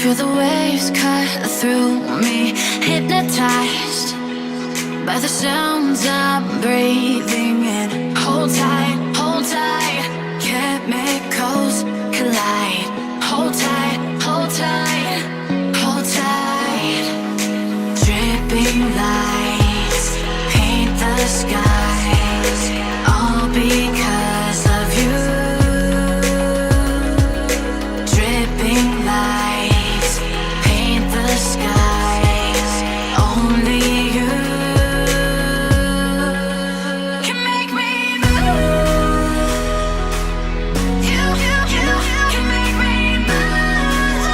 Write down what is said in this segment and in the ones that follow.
Feel the waves cut through me, hypnotized by the sounds I'm breathing in. Hold tight, hold tight, chemicals collide. Hold tight, hold tight, hold tight. Dripping lights paint the skies, all because of you. Dripping lights paint the skies, only you can make me move. You can make me move.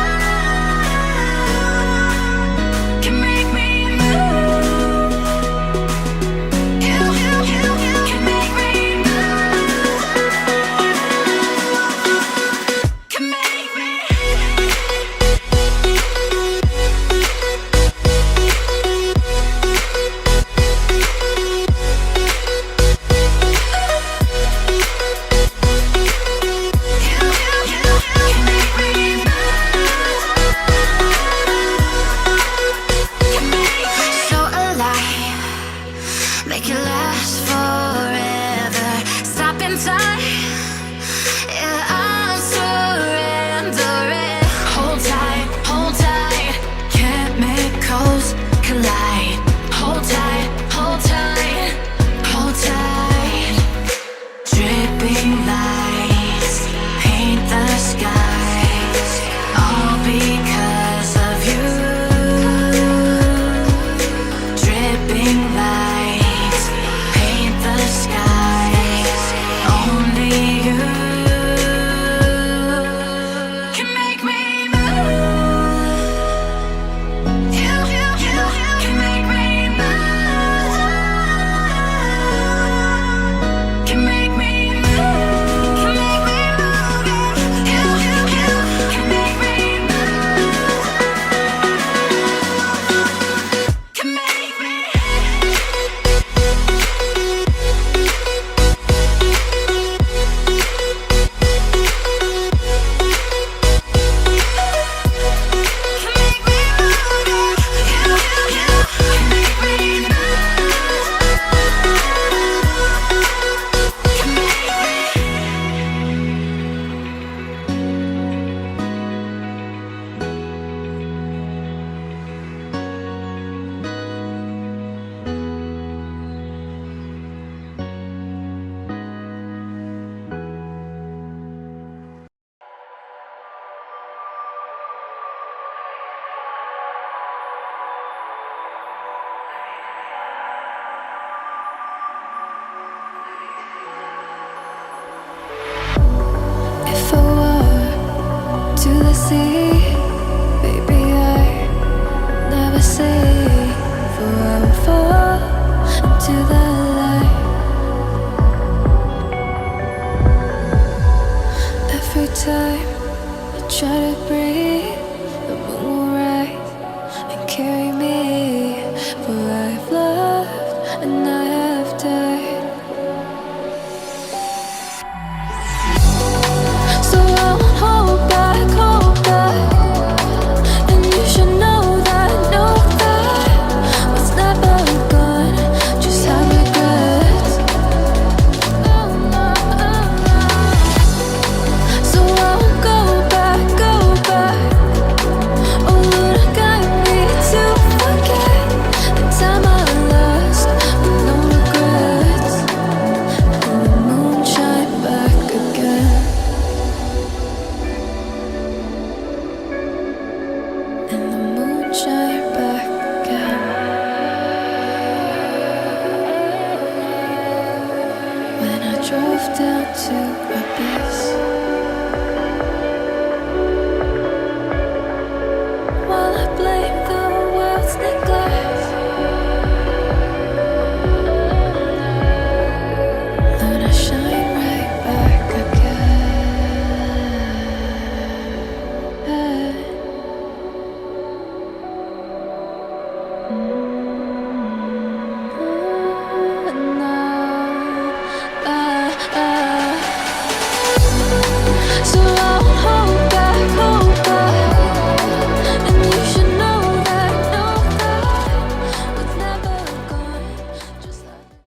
Can make me move. You can make me move. Can make me. So alive, make it last forever. Stop in time, yeah, I'm surrendering. Hold tight, chemicals collide. Hold tight, hold tight, hold tight. Dripping lights paint the skies, all because of you. Dripping lights paint the skies, only you can make me move. You can make me move. Can make me move. Can make me move. You can make me move. Can make me. If I were to the sea, baby, I never say. For I will fall into the light. Every time I try to breathe, the moon will rise and carry me. For I've loved and I have died. So I won't hold back, and you should know that what's never gone just have regrets. So I won't go back. Oh Lord, guide me to forget the time I lost with no regrets. And the moon shine back again. And the moon shine back again. When I drove down to my bed.